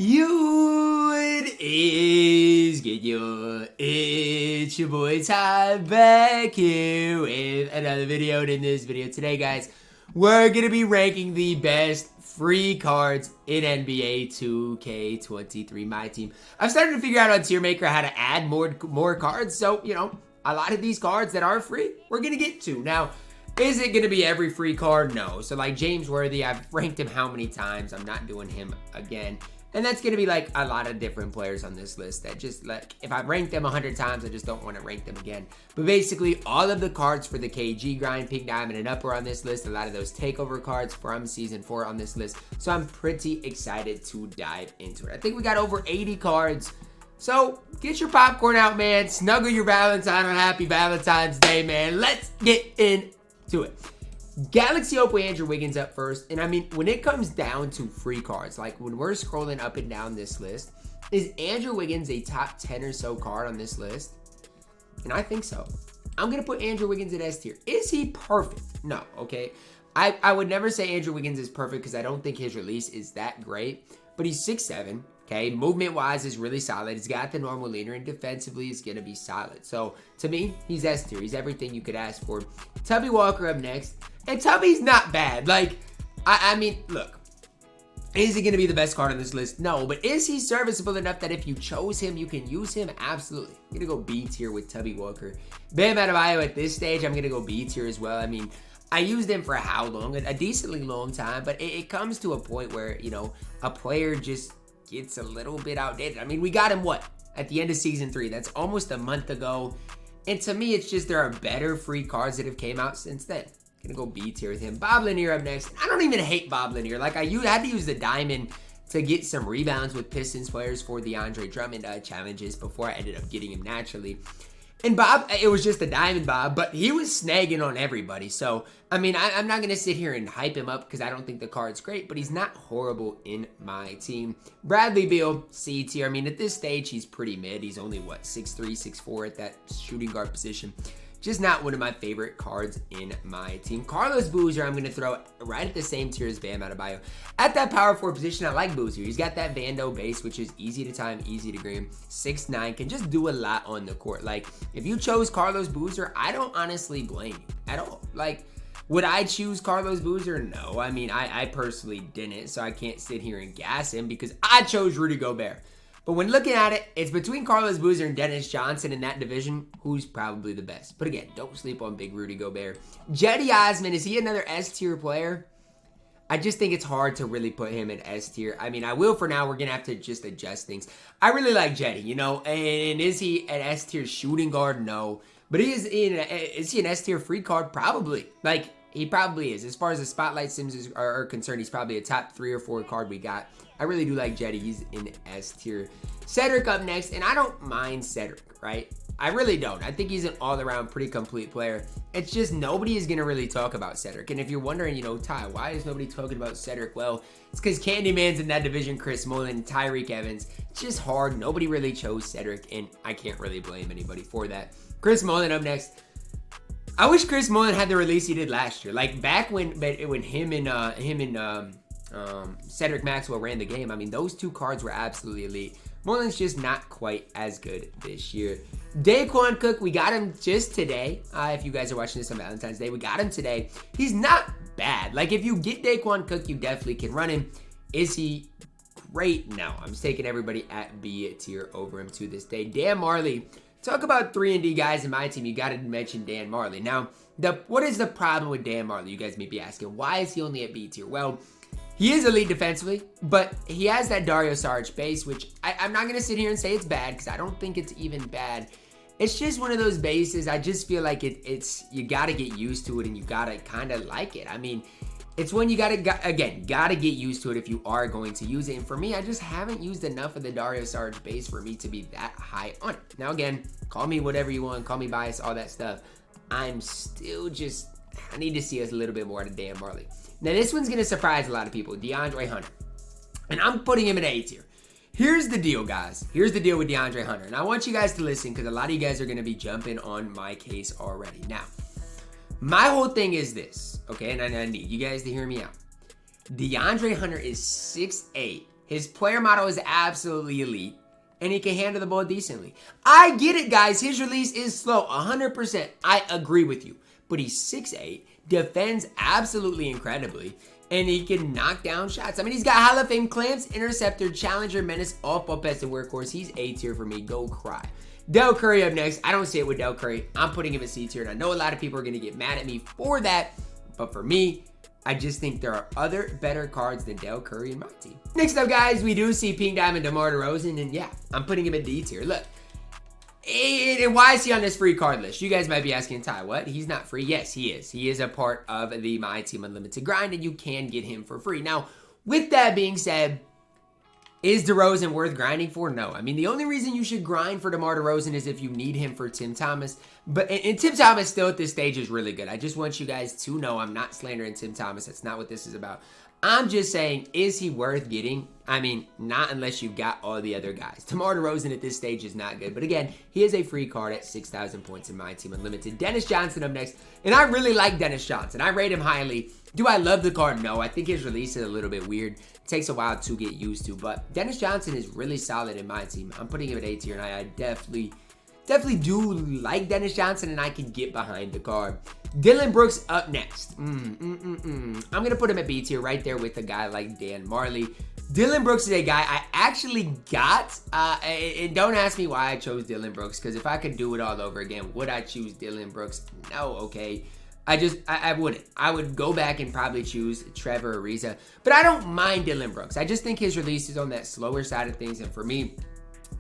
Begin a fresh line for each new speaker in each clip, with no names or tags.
It is good, yo. It's your boy Ty back here with another video. And in this video today, guys, we're gonna be ranking the best free cards in NBA 2K23 MyTEAM. I've started to figure out on Tier Maker how to add more cards, so you know, a lot of these cards that are free, we're gonna get to. Now, is it gonna be every free card? No. So like James Worthy, I've ranked him how many times? I'm not doing him again. And that's going to be like a lot of different players on this list that just like, if I rank them 100 times, I just don't want to rank them again. But basically all of the cards for the KG grind, pink diamond and upper on this list, a lot of those takeover cards from season 4 on this list. So I'm pretty excited to dive into it. I think we got over 80 cards. So get your popcorn out, man. Snuggle your Valentine on Happy Valentine's Day, man. Let's get into it. Galaxy Opal Andrew Wiggins up first. And I mean, when it comes down to free cards, like when we're scrolling up and down this list, is Andrew Wiggins a top 10 or so card on this list? And I think so. I'm going to put Andrew Wiggins at S tier. Is he perfect? No, okay. I would never say Andrew Wiggins is perfect because I don't think his release is that great. But he's 6'7", okay? Movement-wise is really solid. He's got the normal leaner, and defensively is going to be solid. So, to me, he's S tier. He's everything you could ask for. Tubby Walker up next. And Tubby's not bad. Like, I mean, look. Is he going to be the best card on this list? No. But is he serviceable enough that if you chose him, you can use him? Absolutely. I'm going to go B tier with Tubby Walker. Bam Adebayo at this stage, I'm going to go B tier as well. I mean, I used him for how long? A decently long time. But it comes to a point where, you know, a player just gets a little bit outdated. I mean, we got him, what? At the end of Season 3. That's almost a month ago. And to me, it's just there are better free cards that have came out since then. Gonna go B tier with him. Bob Lanier up next. I don't even hate Bob Lanier. Like, I had to use the diamond to get some rebounds with Pistons players for the Andre Drummond challenges before I ended up getting him naturally. And Bob, it was just a diamond Bob, but he was snagging on everybody. So, I mean, I'm not going to sit here and hype him up because I don't think the card's great, but he's not horrible in my team. Bradley Beal, C tier. I mean, at this stage, he's pretty mid. He's only, what, 6'3", 6'4" at that shooting guard position. Just not one of my favorite cards in my team. Carlos Boozer, I'm going to throw right at the same tier as Bam Adebayo. At that power forward position, I like Boozer. He's got that Vando base, which is easy to time, easy to green. 6'9", can just do a lot on the court. Like, if you chose Carlos Boozer, I don't honestly blame you at all. Like, would I choose Carlos Boozer? No. I mean, I personally didn't, so I can't sit here and gas him because I chose Rudy Gobert. But when looking at it, it's between Carlos Boozer and Dennis Johnson in that division. Who's probably the best? But again, don't sleep on big Rudy Gobert. Cedi Osman, is he another S tier player? I just think it's hard to really put him in S tier. I mean, I will for now. We're going to have to just adjust things. I really like Cedi, you know. And is he an S tier shooting guard? No. But is he an S tier free card? Probably. Like, he probably is. As far as the spotlight sims are concerned, he's probably a top 3 or 4 card we got. I really do like Cedi. He's in S tier. Cedric up next, and I don't mind Cedric, right? I really don't. I think he's an all-around pretty complete player. It's just nobody is going to really talk about Cedric. And if you're wondering, you know, Ty, why is nobody talking about Cedric? Well, it's because Candyman's in that division, Chris Mullin, Tyreke Evans. It's just hard. Nobody really chose Cedric, and I can't really blame anybody for that. Chris Mullin up next. I wish Chris Mullin had the release he did last year. Like, back when him and Cedric Maxwell ran the game. I mean, those two cards were absolutely elite. Mullin's just not quite as good this year. Daquan Cook, we got him just today. If you guys are watching this on Valentine's Day, we got him today. He's not bad. Like, if you get Daquan Cook, you definitely can run him. Is he great? No. I'm just taking everybody at B tier over him to this day. Dan Marley. Talk about 3-and-D guys in my team. You got to mention Dan Marley. Now, what is the problem with Dan Marley? You guys may be asking. Why is he only at B tier? Well, he is elite defensively, but he has that Dario Saric base, which I'm not going to sit here and say it's bad because I don't think it's even bad. It's just one of those bases. I just feel like it's you got to get used to it and you got to kind of like it. I mean, it's when you got to get used to it if you are going to use it. And for me, I just haven't used enough of the Dario Saric base for me to be that high on it. Now, again, call me whatever you want, call me biased, all that stuff. I'm still just, I need to see us a little bit more out of Dan Marley. Now, this one's going to surprise a lot of people. DeAndre Hunter. And I'm putting him in A tier. Here's the deal, guys. Here's the deal with DeAndre Hunter. And I want you guys to listen because a lot of you guys are going to be jumping on my case already. Now, my whole thing is this, okay? And I need you guys to hear me out. DeAndre Hunter is 6'8", His player model is absolutely elite, and he can handle the ball decently. I get it, guys. His release is slow, 100%. I agree with you. But he's 6'8", defends absolutely incredibly, and he can knock down shots. I mean, he's got Hall of Fame clamps, interceptor, challenger, menace, off-ball pest, and workhorse. He's A tier for me. Go cry. Del Curry up next. I don't see it with Del Curry. I'm putting him at C tier, and I know a lot of people are going to get mad at me for that, but for me, I just think there are other better cards than Del Curry in my team. Next up, guys, we do see Pink Diamond DeMar DeRozan, and yeah, I'm putting him at D tier. Look, and why is he on this free card list? You guys might be asking, Ty, what? He's not free. Yes, he is. He is a part of the MyTEAM Unlimited grind, and you can get him for free. Now, with that being said, is DeRozan worth grinding for? No. I mean, the only reason you should grind for DeMar DeRozan is if you need him for Tim Thomas. And Tim Thomas still at this stage is really good. I just want you guys to know I'm not slandering Tim Thomas. That's not what this is about. I'm just saying, is he worth getting? I mean, not unless you've got all the other guys. DeMar DeRozan at this stage is not good. But again, he is a free card at 6,000 points in MyTEAM Unlimited. Dennis Johnson up next. And I really like Dennis Johnson. I rate him highly. Do I love the card? No. I think his release is a little bit weird. It takes a while to get used to. But Dennis Johnson is really solid in my team. I'm putting him at A tier, and I definitely do like Dennis Johnson, and I can get behind the card. Dylan Brooks up next. I'm going to put him at B tier right there with a guy like Dan Marley. Dylan Brooks is a guy I actually got. And don't ask me why I chose Dylan Brooks, because if I could do it all over again, would I choose Dylan Brooks? No, okay. I wouldn't. I would go back and probably choose Trevor Ariza. But I don't mind Dylan Brooks. I just think his release is on that slower side of things, and for me,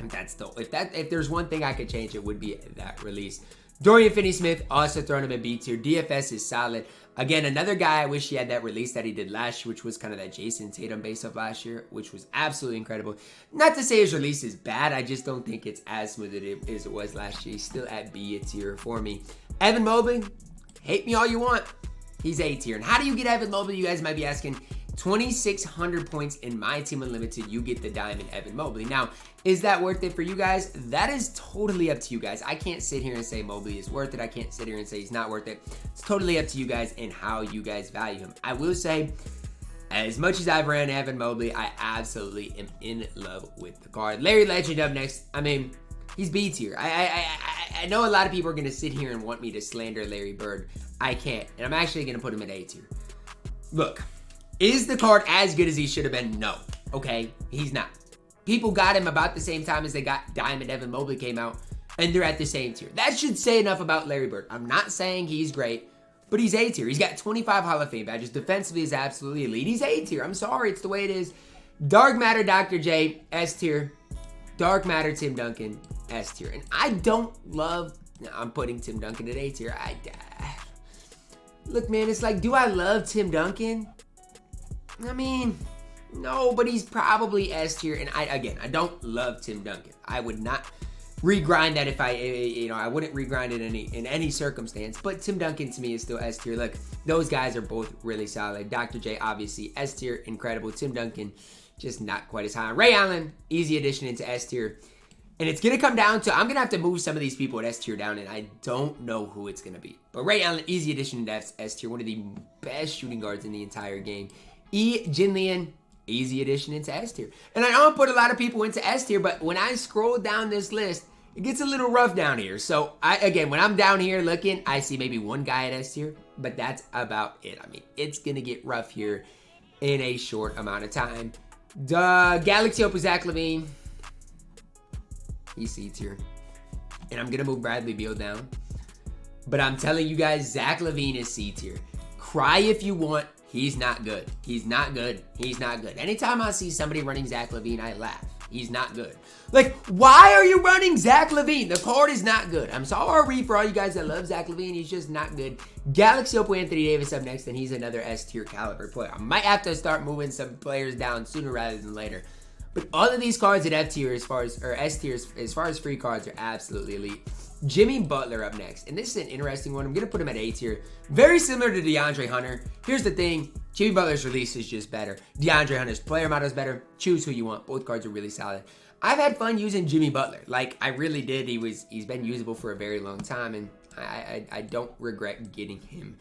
if there's one thing I could change, it would be that release. Dorian Finney-Smith, also throwing him at B tier. DFS is solid. Again, another guy I wish he had that release that he did last year, which was kind of that Jason Tatum base of last year, which was absolutely incredible. Not to say his release is bad, I just don't think it's as smooth as it was last year. He's still at B tier for me. Evan Mobley, hate me all you want. He's A tier. And how do you get Evan Mobley? You guys might be asking. 2,600 points in MyTEAM Unlimited, you get the Diamond Evan Mobley. Now, is that worth it for you guys? That is totally up to you guys. I can't sit here and say Mobley is worth it. I can't sit here and say he's not worth it. It's totally up to you guys and how you guys value him. I will say, as much as I've ran Evan Mobley, I absolutely am in love with the card. Larry Legend up next. I mean, he's B tier. I know a lot of people are going to sit here and want me to slander Larry Bird. I can't, and I'm actually going to put him at A tier. Look. Is the card as good as he should have been? No. Okay? He's not. People got him about the same time as they got Diamond Evan Mobley came out, and they're at the same tier. That should say enough about Larry Bird. I'm not saying he's great, but he's A tier. He's got 25 Hall of Fame badges. Defensively is absolutely elite. He's A tier. I'm sorry. It's the way it is. Dark Matter Dr. J, S tier. Dark Matter Tim Duncan, S tier. And I don't love... I'm putting Tim Duncan at A tier. Look, man, it's like, do I love Tim Duncan? I mean, no, but he's probably S tier. And I don't love Tim Duncan. I would not regrind that if I wouldn't regrind it in any circumstance. But Tim Duncan to me is still S tier. Look, those guys are both really solid. Dr. J, obviously S tier, incredible. Tim Duncan, just not quite as high. Ray Allen, easy addition into S tier. And it's going to come down to, I'm going to have to move some of these people at S tier down, and I don't know who it's going to be. But Ray Allen, easy addition to S tier, one of the best shooting guards in the entire game. Jinlian, easy addition into S tier. And I don't put a lot of people into S tier, but when I scroll down this list, it gets a little rough down here. So, again, when I'm down here looking, I see maybe one guy at S tier, but that's about it. I mean, it's going to get rough here in a short amount of time. Galaxy Open Zach LaVine, he's C tier. And I'm going to move Bradley Beal down. But I'm telling you guys, Zach LaVine is C tier. Cry if you want. He's not good. He's not good. He's not good. Anytime I see somebody running Zach LaVine, I laugh. He's not good. Like, why are you running Zach LaVine? The card is not good. I'm sorry for all you guys that love Zach LaVine. He's just not good. Galaxy Open Anthony Davis up next, and he's another S tier caliber player. I might have to start moving some players down sooner rather than later. But all of these cards at F tier S tier as far as free cards are absolutely elite. Jimmy Butler up next. And this is an interesting one. I'm going to put him at A tier. Very similar to DeAndre Hunter. Here's the thing. Jimmy Butler's release is just better. DeAndre Hunter's player model is better. Choose who you want. Both cards are really solid. I've had fun using Jimmy Butler. Like, I really did. He's been usable for a very long time. And I don't regret getting him.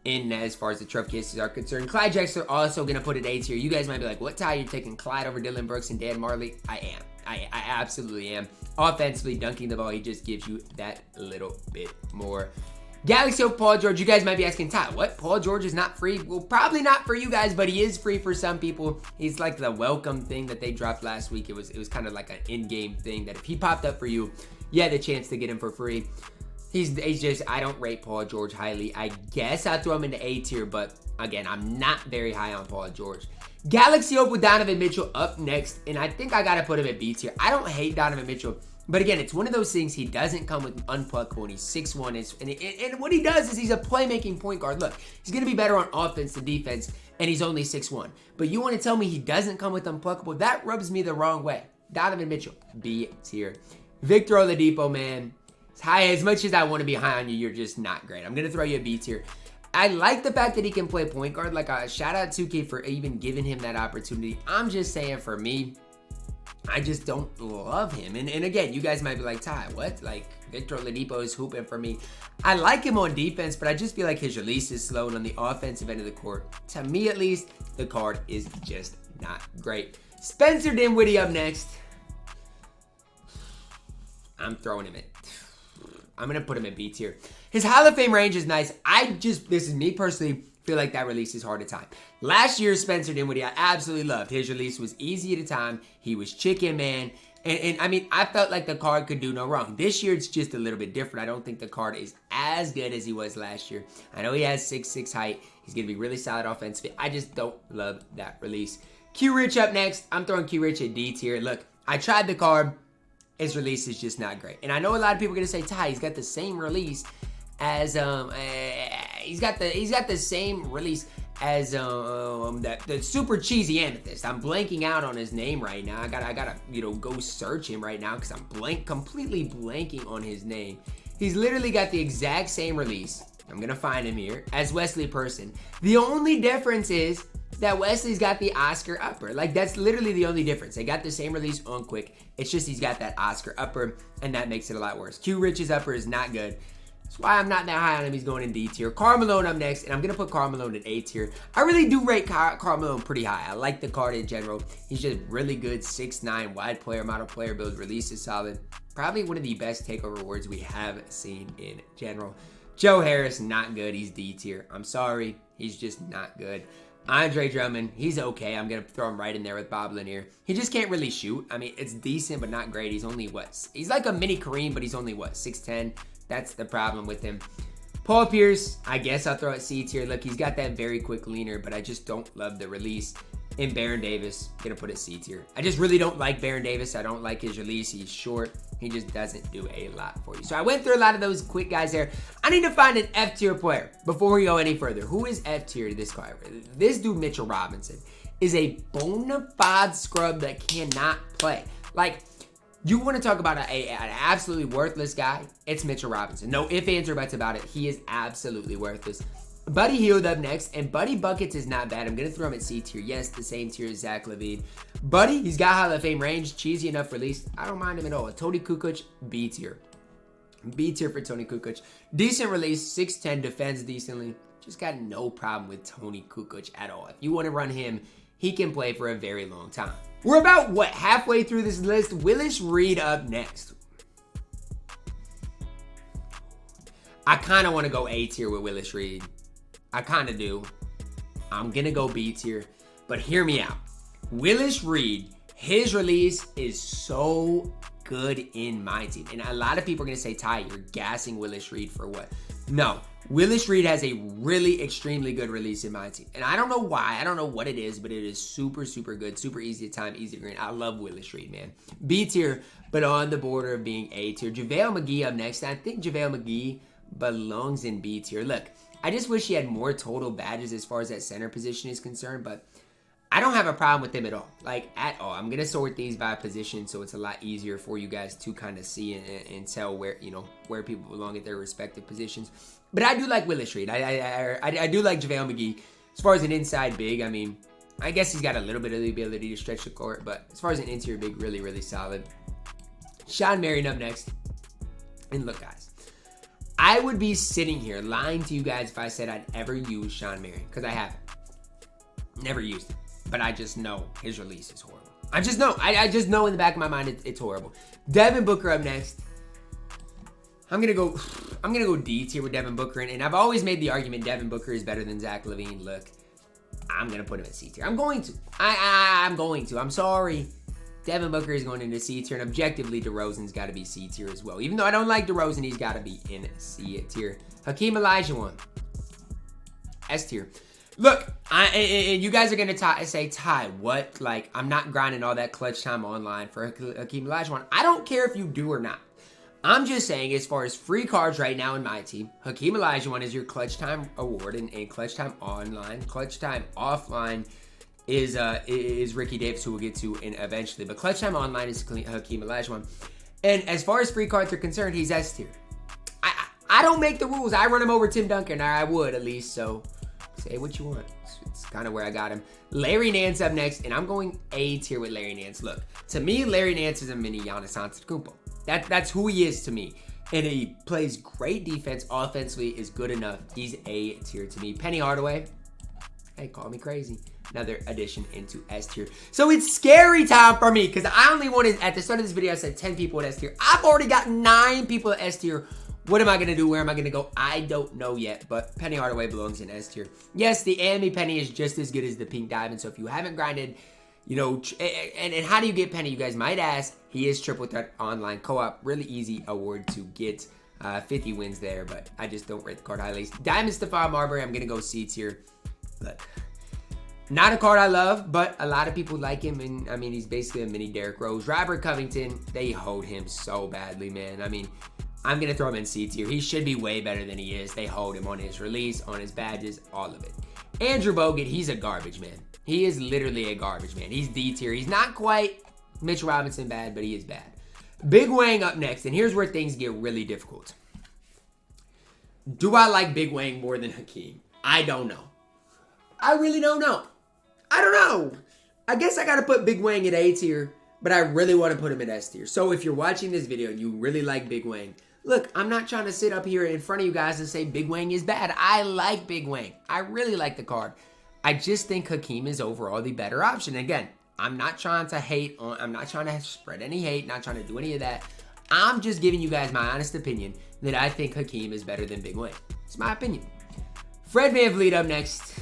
in as far as the trophy cases are concerned. Clyde Drexler also going to put an A tier. You guys might be like, what, Ty? You're taking Clyde over Dylan Brooks and Dan Marley? I am. I absolutely am. Offensively, dunking the ball, he just gives you that little bit more. Galaxy of Paul George, you guys might be asking, Ty, what? Paul George is not free? Well, probably not for you guys, but he is free for some people. He's like the welcome thing that they dropped last week. It was kind of like an in-game thing that if he popped up for you, you had the chance to get him for free. He's just, I don't rate Paul George highly. I guess I'd throw him into A tier, but again, I'm not very high on Paul George. Galaxy Hope with Donovan Mitchell up next, and I think I got to put him at B tier. I don't hate Donovan Mitchell. But again, it's one of those things, he doesn't come with unpluckable, and he's 6'1", and what he does is he's a playmaking point guard. Look, he's going to be better on offense than defense, and he's only 6'1". But you want to tell me he doesn't come with unpluckable? That rubs me the wrong way. Donovan Mitchell, B tier. Victor Oladipo, man, as much as I want to be high on you, you're just not great. I'm going to throw you a B tier. I like the fact that he can play point guard. Like, shout out 2K for even giving him that opportunity. I'm just saying, for me, I just don't love him. And again, you guys might be like, Ty, what? Like, Victor Oladipo is hooping for me. I like him on defense, but I just feel like his release is slow. And on the offensive end of the court, to me at least, the card is just not great. Spencer Dinwiddie up next. I'm throwing him in. I'm going to put him in B tier. His Hall of Fame range is nice. This is me personally, feel like that release is hard to time. Last year's Spencer Dinwiddie, I absolutely loved. His release was easy to time. He was chicken, man. And I mean, I felt like the card could do no wrong. This year, it's just a little bit different. I don't think the card is as good as he was last year. I know he has 6'6" height. He's going to be really solid offensively. I just don't love that release. Q Rich up next. I'm throwing Q Rich at D tier. Look, I tried the card. His release is just not great. And I know a lot of people are going to say, Ty, he's got the same release as he's got the same release as the super cheesy amethyst. I'm blanking out on his name right now. I gotta go search him right now because I'm completely blanking on his name. He's literally got the exact same release. I'm gonna find him here as Wesley Person. The only difference is that Wesley's got the Oscar upper. Like, that's literally the only difference. They got the same release on quick. It's just he's got that Oscar upper, and that makes it a lot worse. Q Rich's upper is not good. That's why I'm not that high on him. He's going in D tier. Karl Malone up next, and I'm going to put Karl Malone in A tier. I really do rate Karl Malone pretty high. I like the card in general. He's just really good. 6'9", wide player, model player build. Release is solid. Probably one of the best takeover awards we have seen in general. Joe Harris, not good. He's D tier. I'm sorry. He's just not good. Andre Drummond, he's okay. I'm going to throw him right in there with Bob Lanier. He just can't really shoot. I mean, it's decent, but not great. He's only, he's like a mini Kareem, but he's only, 6'10". That's the problem with him. Paul Pierce, I guess I'll throw at C tier. Look, he's got that very quick leaner, but I just don't love the release. And Baron Davis, going to put it C tier. I just really don't like Baron Davis. I don't like his release. He's short. He just doesn't do a lot for you. So I went through a lot of those quick guys there. I need to find an F tier player before we go any further. Who is F tier to this card? This dude, Mitchell Robinson, is a bona fide scrub that cannot play. Like, you want to talk about an absolutely worthless guy? It's Mitchell Robinson. No ifs, ands, or buts about it. He is absolutely worthless. Buddy Hield up next, and Buddy Buckets is not bad. I'm going to throw him at C tier. Yes, the same tier as Zach LaVine. Buddy, he's got Hall of Fame range, cheesy enough release. I don't mind him at all. Tony Kukoc, B tier. B tier for Tony Kukoc. Decent release, 6'10", defends decently. Just got no problem with Tony Kukoc at all. If you want to run him, he can play for a very long time. We're about, halfway through this list. Willis Reed up next. I kind of want to go A tier with Willis Reed. I kind of do. I'm going to go B tier. But hear me out. Willis Reed, his release is so good in my team. And a lot of people are going to say, Ty, you're gassing Willis Reed for what? No. Willis Reed has a really extremely good release in my team. And I don't know why. I don't know what it is, but it is super, super good. Super easy to time, easy to green. I love Willis Reed, man. B tier, but on the border of being A tier. JaVale McGee up next. And I think JaVale McGee belongs in B tier. Look, I just wish he had more total badges as far as that center position is concerned, but I don't have a problem with him at all. Like, at all. I'm going to sort these by position so it's a lot easier for you guys to kind of see and tell where, where people belong at their respective positions. But I do like Willis Reed. I do like JaVale McGee. As far as an inside big, I mean, I guess he's got a little bit of the ability to stretch the court, but as far as an interior big, really, really solid. Sean Marion up next. And look, guys, I would be sitting here lying to you guys if I said I'd ever use Sean Marion, because I haven't. Never used it. But I just know his release is horrible. I just know. I just know in the back of my mind it's horrible. Devin Booker up next. I'm gonna go D tier with Devin Booker, and I've always made the argument Devin Booker is better than Zach LaVine. Look, I'm gonna put him at C tier. I'm going to. I'm going to. I'm sorry. Devin Booker is going into C tier, and objectively, DeRozan's got to be C tier as well. Even though I don't like DeRozan, he's got to be in C tier. Hakeem Olajuwon, S tier. Look, and you guys are going to say, Ty, what? Like, I'm not grinding all that clutch time online for Hakeem Olajuwon. I don't care if you do or not. I'm just saying, as far as free cards right now in my team, Hakeem Olajuwon is your clutch time award, and clutch time online, clutch time offline is Ricky Davis, who we'll get to eventually. But clutch time online is Hakeem Olajuwon. And as far as free cards are concerned, he's S tier. I don't make the rules. I run him over Tim Duncan, or I would at least, so say what you want. It's kind of where I got him. Larry Nance up next, and I'm going A tier with Larry Nance. Look, to me, Larry Nance is a mini Giannis Antetokounmpo. That's who he is to me. And he plays great defense. Offensively is good enough. He's A tier to me. Penny Hardaway, hey, call me crazy. Another addition into S tier. So it's scary time for me, because I only wanted, at the start of this video, I said 10 people at S tier. I've already got 9 people at S tier. What am I going to do? Where am I going to go? I don't know yet, but Penny Hardaway belongs in S tier. Yes, the Anime Penny is just as good as the Pink Diamond, so if you haven't grinded, you know, and how do you get Penny? You guys might ask. He is triple threat online co-op. Really easy award to get. 50 wins there, but I just don't rate the card highly. Diamond Stephon Marbury, I'm going to go C tier. But not a card I love, but a lot of people like him, and I mean, he's basically a mini Derrick Rose. Robert Covington, they hold him so badly, man. I mean, I'm going to throw him in C tier. He should be way better than he is. They hold him on his release, on his badges, all of it. Andrew Bogut, he's a garbage man. He is literally a garbage man. He's D tier. He's not quite Mitch Robinson bad, but he is bad. Big Wang up next, and here's where things get really difficult. Do I like Big Wang more than Hakeem? I don't know. I really don't know. I don't know. I guess I got to put Big Wang at A tier, but I really want to put him at S tier. So if you're watching this video and you really like Big Wang, look, I'm not trying to sit up here in front of you guys and say Big Wang is bad. I like Big Wang. I really like the card. I just think Hakeem is overall the better option. Again, I'm not trying to hate on, I'm not trying to spread any hate, not trying to do any of that. I'm just giving you guys my honest opinion that I think Hakeem is better than Big Wang. It's my opinion. Fred VanVleet up next.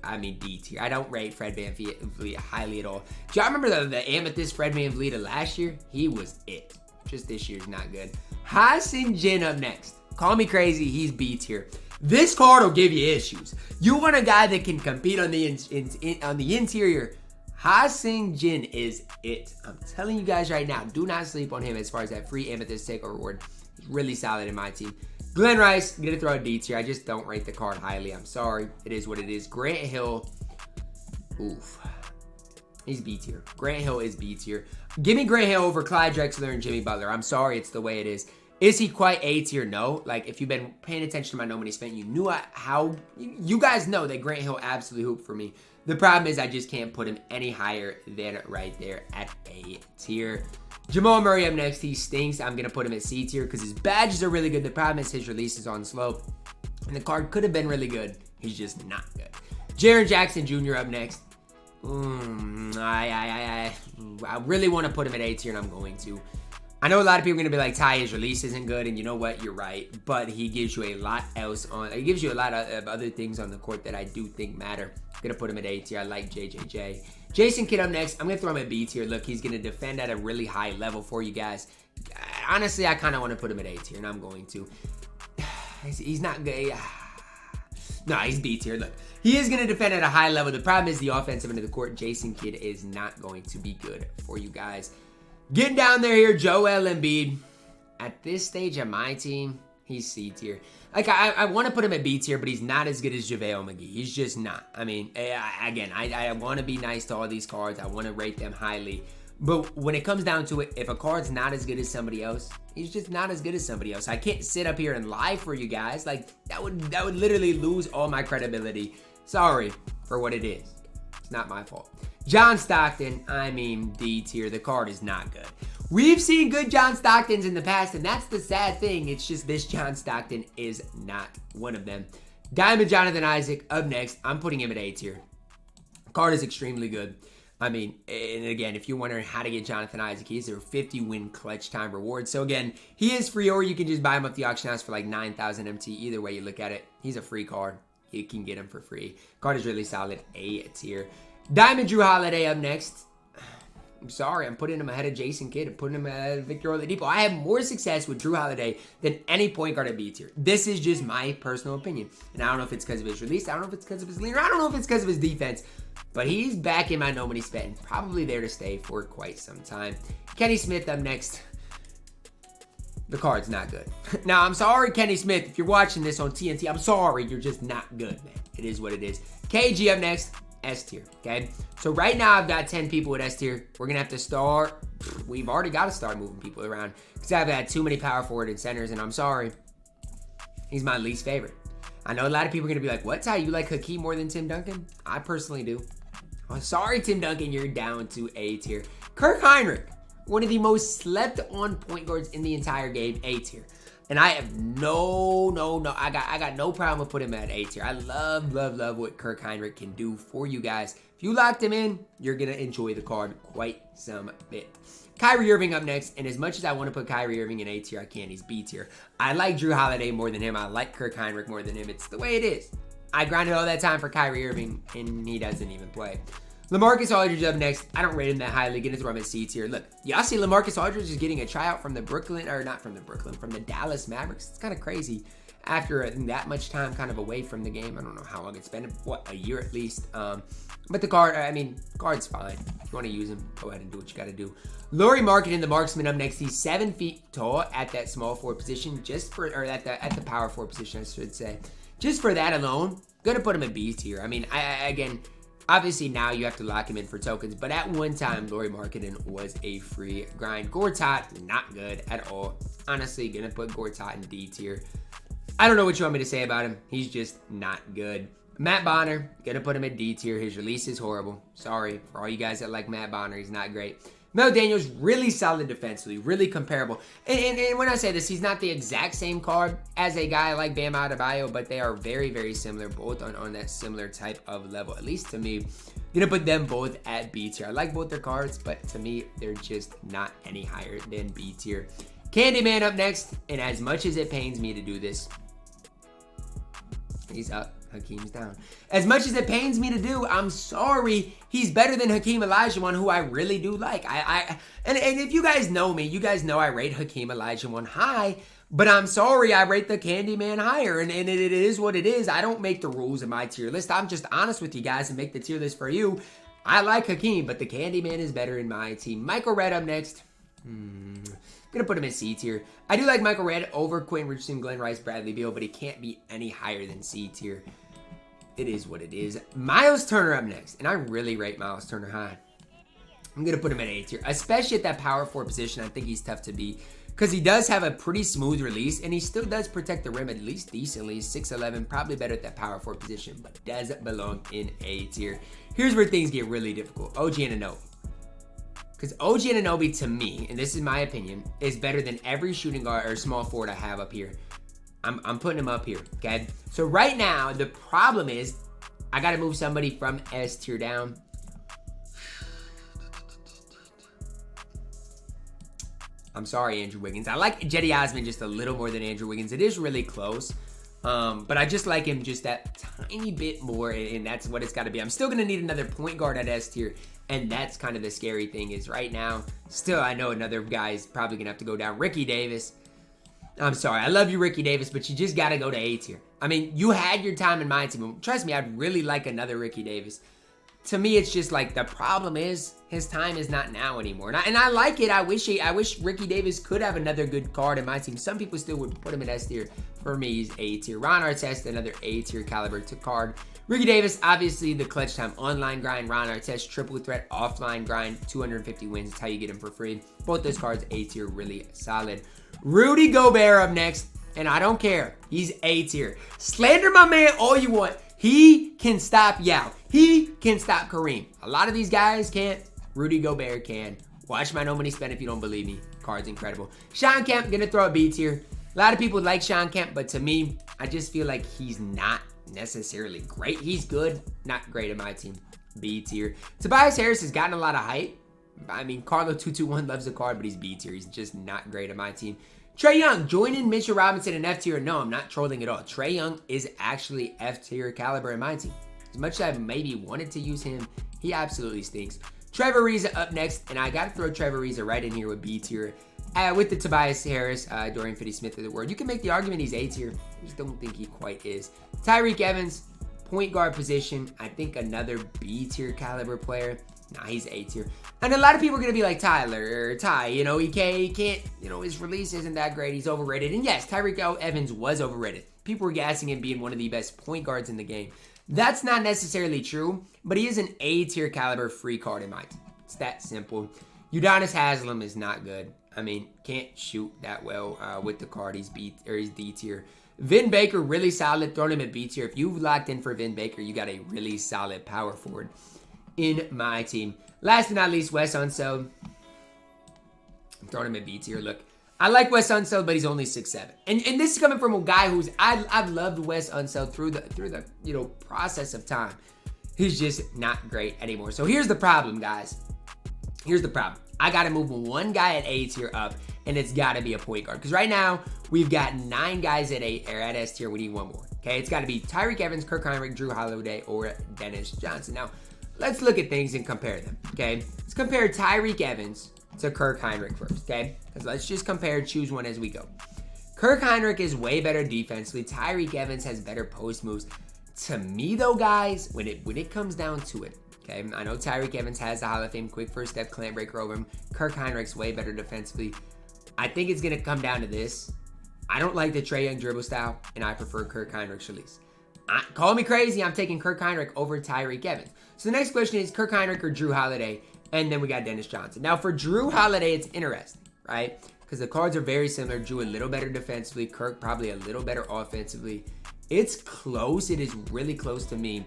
I mean, D tier. I don't rate Fred VanVleet highly at all. Do y'all remember the Amethyst Fred VanVleet of last year? He was it. Just this year's not good. Ha-Seong Jin up next. Call me crazy, he's B tier. This card will give you issues. You want a guy that can compete on the interior. Ha-Seong Jin is it. I'm telling you guys right now, do not sleep on him as far as that free Amethyst takeover reward. He's really solid in my team. Glenn Rice, I'm going to throw a D tier. I just don't rate the card highly. I'm sorry. It is what it is. Grant Hill, oof. He's B tier. Grant Hill is B tier. Give me Grant Hill over Clyde Drexler and Jimmy Butler. I'm sorry. It's the way it is. Is he quite A tier? No. Like, if you've been paying attention to my No Money Spent, you knew how... You guys know that Grant Hill absolutely hooped for me. The problem is I just can't put him any higher than right there at A tier. Jamal Murray up next. He stinks. I'm going to put him at C tier because his badges are really good. The problem is his release is on slow. And the card could have been really good. He's just not good. Jaren Jackson Jr. up next. I really want to put him at A tier, and I'm going to. I know a lot of people are going to be like, Ty, his release isn't good, and you know what? You're right. But he gives you a lot else on. He gives you a lot of other things on the court that I do think matter. I'm going to put him at A tier. I like JJJ. Jason Kidd up next. I'm going to throw him at B tier. Look, he's going to defend at a really high level for you guys. Honestly, I kind of want to put him at A tier, and I'm going to. He's not good. No, he's B tier. Look, he is going to defend at a high level. The problem is the offensive end of the court. Jason Kidd is not going to be good for you guys. Getting down there here, Joel Embiid. At this stage of my team, he's C tier. Like, I want to put him at B tier, but he's not as good as JaVale McGee. He's just not. I mean, again, I want to be nice to all these cards. I want to rate them highly. But when it comes down to it, if a card's not as good as somebody else, he's just not as good as somebody else. I can't sit up here and lie for you guys. Like, that would literally lose all my credibility. Sorry for what it is. It's not my fault. John Stockton, I mean, D tier. The card is not good. We've seen good John Stocktons in the past, and that's the sad thing. It's just this John Stockton is not one of them. Diamond Jonathan Isaac up next. I'm putting him at A tier. Card is extremely good. I mean, and again, if you're wondering how to get Jonathan Isaac, he's a 50-win clutch time reward. So again, he is free, or you can just buy him off the auction house for like 9,000 MT. Either way you look at it, he's a free card. You can get him for free. Card is really solid. A tier. Diamond Drew Holiday up next. I'm sorry, I'm putting him ahead of Jason Kidd. I'm putting him ahead of Victor Oladipo. I have more success with Drew Holiday than any point guard at B tier. This is just my personal opinion. And I don't know if it's because of his release. I don't know if it's because of his leaner. I don't know if it's because of his defense. But he's back in my no money spent. Probably there to stay for quite some time. Kenny Smith up next. The card's not good. Now, I'm sorry, Kenny Smith. If you're watching this on TNT, I'm sorry. You're just not good, man. It is what it is. KG up next. S tier, okay? So right now, I've got 10 people with S tier. We're going to have to start. We've already got to start moving people around because I've had too many power forward and centers, and I'm sorry. He's my least favorite. I know a lot of people are going to be like, what, Ty? You like Hakeem more than Tim Duncan? I personally do. Oh, sorry, Tim Duncan. You're down to A tier. Kirk Heinrich, one of the most slept on point guards in the entire game, A tier. And I have I got no problem with putting him at A tier. I love what Kirk Heinrich can do for you guys. If you locked him in, you're going to enjoy the card quite some bit. Kyrie Irving up next. And as much as I want to put Kyrie Irving in A tier, I can't. He's B tier. I like Drew Holiday more than him. I like Kirk Heinrich more than him. It's the way it is. I grinded all that time for Kyrie Irving, and he doesn't even play. LaMarcus Aldridge up next. I don't rate him that highly. Gonna throw him at C tier. Look, y'all see LaMarcus Aldridge is getting a tryout from the from the Dallas Mavericks. It's kind of crazy after that much time kind of away from the game. I don't know how long it's been. What, a year at least. But the card, card's fine. If you want to use him, go ahead and do what you got to do. Laurie Marketing, the marksman up next. He's 7 feet tall at that small forward position, at the power forward position, I should say. Just for that alone, gonna put him in B tier. I mean, again. Obviously, now you have to lock him in for tokens, but at one time, Laurie Marketing was a free grind. Gortat, not good at all. Honestly, gonna put Gortat in D tier. I don't know what you want me to say about him. He's just not good. Matt Bonner, gonna put him at D tier. His release is horrible. Sorry for all you guys that like Matt Bonner. He's not great. Mel Daniels, really solid defensively, really comparable. And when I say this, he's not the exact same card as a guy like Bam Adebayo, but they are very, very similar, both on that similar type of level, at least to me. I'm gonna put them both at B tier. I like both their cards, but to me, they're just not any higher than B tier. Candyman up next, and as much as it pains me to do this, he's up. Hakeem's down. As much as it pains me to do, I'm sorry. He's better than Hakeem Olajuwon, who I really do like. And if you guys know me, you guys know I rate Hakeem Olajuwon high, but I'm sorry, I rate the Candyman higher, and it is what it is. I don't make the rules in my tier list. I'm just honest with you guys and make the tier list for you. I like Hakeem, but the Candyman is better in my team. Michael Redd up next. Gonna put him in C tier. I do like Michael Redd over Quentin Richardson, Glenn Rice, Bradley Beal, but he can't be any higher than C tier. It is what it is. Miles Turner up next, and I really rate Miles Turner high. I'm gonna put him at A tier, especially at that power forward position. I think he's tough to beat because he does have a pretty smooth release, and he still does protect the rim at least decently. 6'11", probably better at that power forward position, but does belong in A tier. Here's where things get really difficult. OG Anunoby. Because OG Anunoby, to me, and this is my opinion, is better than every shooting guard or small forward I have up here. I'm putting him up here, okay? So right now, the problem is I got to move somebody from S tier down. I'm sorry, Andrew Wiggins. I like Cedi Osman just a little more than Andrew Wiggins. It is really close. But I just like him just that tiny bit more, and that's what it's got to be. I'm still going to need another point guard at S tier, and that's kind of the scary thing is right now, still I know another guy's probably going to have to go down. Ricky Davis. I'm sorry. I love you, Ricky Davis, but you just got to go to A tier. I mean, you had your time in my team. Trust me, I'd really like another Ricky Davis. To me, it's just like the problem is his time is not now anymore. And I like it. I wish Ricky Davis could have another good card in my team. Some people still would put him in S tier. For me, he's A tier. Ron Artest, another A tier caliber to card. Ricky Davis, obviously the clutch time online grind. Ron Artest, triple threat offline grind. 250 wins. That's how you get him for free. Both those cards A tier, really solid. Rudy Gobert up next, and I don't care. He's A tier. Slander my man all you want. He can stop Yao. He can stop Kareem. A lot of these guys can't. Rudy Gobert can. Watch my no money spend if you don't believe me. Card's incredible. Sean Kemp, gonna throw a B tier. A lot of people like Sean Kemp, but to me, I just feel like he's not necessarily great. He's good, not great in my team. B tier. Tobias Harris has gotten a lot of hype. I mean, Carlo221 loves the card, but he's B tier. He's just not great in my team. Trae Young, joining Mitchell Robinson in F tier. No, I'm not trolling at all. Trae Young is actually F tier caliber in my team. As much as I maybe wanted to use him, he absolutely stinks. Trevor Ariza up next, and I got to throw Trevor Ariza right in here with B tier. With the Tobias Harris, Dorian Finney-Smith of the word. You can make the argument he's A tier. I just don't think he quite is. Tyreke Evans, point guard position. I think another B tier caliber player. Nah, he's A tier. And a lot of people are going to be like Tyler or Ty. You know, he can't, you know, his release isn't that great. He's overrated. And yes, Tyreke Evans was overrated. People were gassing him being one of the best point guards in the game. That's not necessarily true, but he is an A tier caliber free card in my team. It's that simple. Udonis Haslem is not good. I mean, can't shoot that well with the card. He's D tier. Vin Baker, really solid. Throw him at B tier. If you've locked in for Vin Baker, you got a really solid power forward in my team. Last but not least, Wes Unseld. I'm throwing him at B tier. Look, I like Wes Unseld, but he's only 6'7". And this is coming from a guy who's I've loved Wes Unseld through the you know process of time. He's just not great anymore. So here's the problem, guys. Here's the problem. I got to move one guy at A tier up, and it's got to be a point guard. Because right now, we've got 9 guys at S tier. We need one more. Okay, it's got to be Tyreke Evans, Kirk Hinrich, Drew Holiday, or Dennis Johnson. Now, let's look at things and compare them. Okay, let's compare Tyreke Evans to Kirk Hinrich first. Okay, let's just compare, choose one as we go. Kirk Hinrich is way better defensively. Tyreke Evans has better post moves. To me, though, guys, when it comes down to it, okay, I know Tyreke Evans has the Hall of Fame quick first step clamp breaker over him. Kirk Hinrich's way better defensively. I think it's going to come down to this. I don't like the Trae Young dribble style, and I prefer Kirk Hinrich's release. Call me crazy, I'm taking Kirk Hinrich over Tyreke Evans. So the next question is Kirk Hinrich or Drew Holiday, and then we got Dennis Johnson. Now for Drew Holiday, it's interesting, right? Because the cards are very similar. Drew a little better defensively, Kirk probably a little better offensively. It's close. It is really close to me.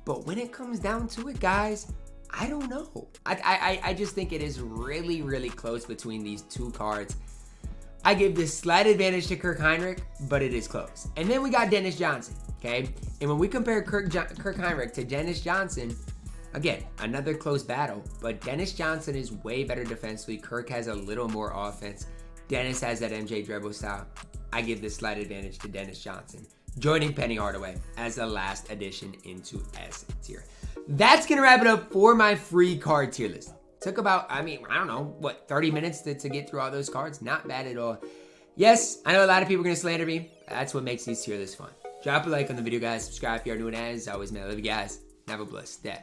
But when it comes down to it, guys, I don't know. I just think it is really, really close between these two cards. I give this slight advantage to Kirk Hinrich, but it is close. And then we got Dennis Johnson, okay? And when we compare Kirk Hinrich to Dennis Johnson, again, another close battle, but Dennis Johnson is way better defensively. Kirk has a little more offense. Dennis has that MJ dribble style. I give this slight advantage to Dennis Johnson, joining Penny Hardaway as the last addition into S tier. That's going to wrap it up for my free card tier list. Took about, I don't know, 30 minutes to get through all those cards? Not bad at all. Yes, I know a lot of people are going to slander me. That's what makes these tier lists fun. Drop a like on the video, guys. Subscribe if you are new, and as always, man, I love you guys. Have a blessed day.